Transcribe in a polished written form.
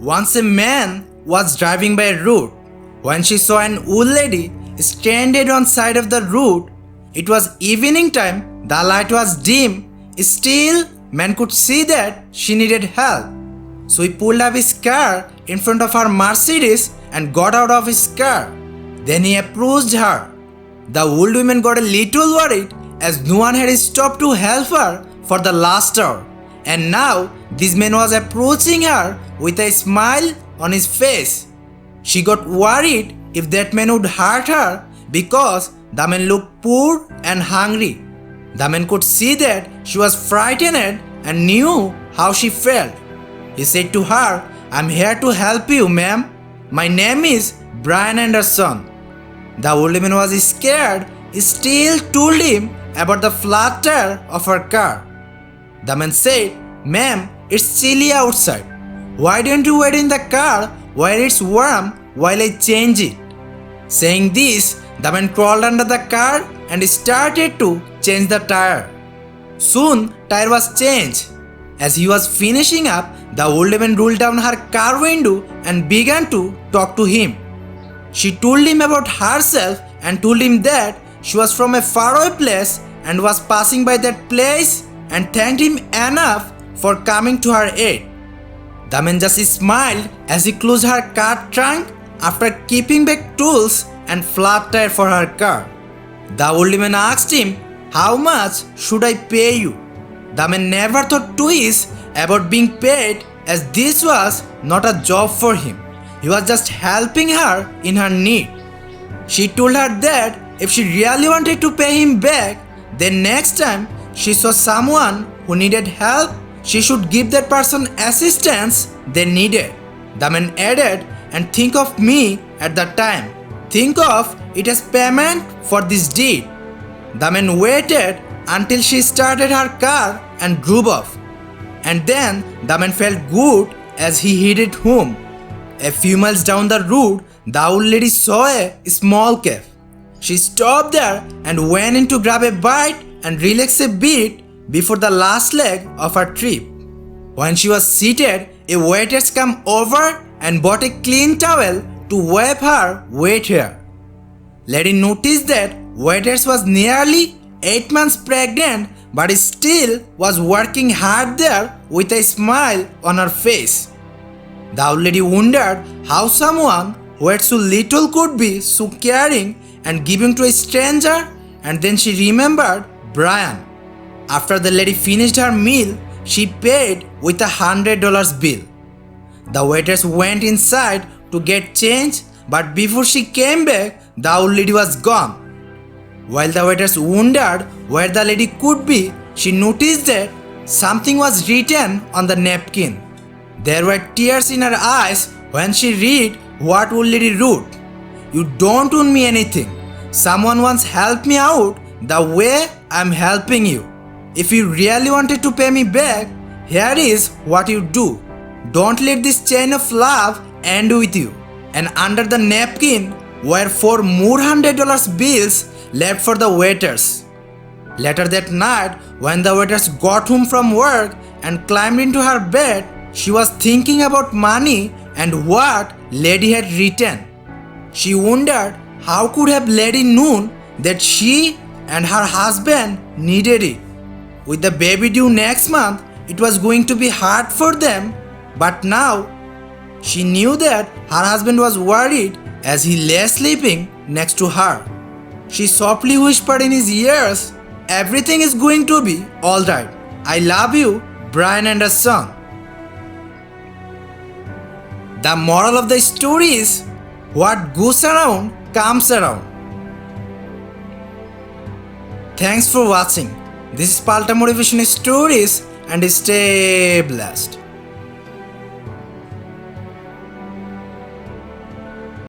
Once a man was driving by a road when she saw an old lady stranded on side of the road. It was evening time, the light was dim, still man could see that she needed help. So he pulled up his car in front of her Mercedes and got out of his car. Then he approached her. The old woman got a little worried as no one had stopped to help her for the last hour. And now this man was approaching her with a smile on his face. She got worried if that man would hurt her because the man looked poor and hungry. The man could see that she was frightened and knew how she felt. He said to her, "I'm here to help you, ma'am. My name is Brian Anderson." The old woman was scared, still told him about the flat tire of her car. The man said, "Ma'am, it's chilly outside. Why don't you wait in the car while it's warm while I change it?" Saying this, the man crawled under the car and started to change the tire. Soon, tire was changed. As he was finishing up, the old woman rolled down her car window and began to talk to him. She told him about herself and told him that she was from a faraway place and was passing by that place and thanked him enough for coming to her aid. The man just smiled as he closed her car trunk after keeping back tools and flat tire for her car. The old woman asked him, "How much should I pay you?" The man never thought twice about being paid as this was not a job for him. He was just helping her in her need. She told her that if she really wanted to pay him back, then next time she saw someone who needed help, she should give that person assistance they needed. The man added, "And think of me at the time. Think of it as payment for this deed." The man waited until she started her car and drove off. And then the man felt good as he headed home. A few miles down the road, the old lady saw a small cave. She stopped there and went in to grab a bite and relax a bit before the last leg of her trip. When she was seated, a waitress came over and bought a clean towel to wipe her wet hair. Lady noticed that waitress was nearly 8 months pregnant but still was working hard there with a smile on her face. The old lady wondered how someone who had so little could be so caring and giving to a stranger, and then she remembered Brian. After the lady finished her meal, she paid with $100 bill. The waitress went inside to get change, but before she came back, the old lady was gone. While the waitress wondered where the lady could be, she noticed that something was written on the napkin. There were tears in her eyes when she read what old lady wrote. "You don't owe me anything. Someone once helped me out the way I'm helping you. If you really wanted to pay me back, here is what you do. Don't let this chain of love end with you." And under the napkin were 4 more $100 bills left for the waiters. Later that night, when the waiters got home from work and climbed into her bed, she was thinking about money and what lady had written. She wondered how could have lady known that she and her husband needed it. With the baby due next month, it was going to be hard for them, but now she knew that her husband was worried as he lay sleeping next to her. She softly whispered in his ears, "Everything is going to be alright. I love you, Brian Anderson." The moral of the story is, what goes around comes around. Thanks for watching. This is Palta Motivation Stories and stay blessed.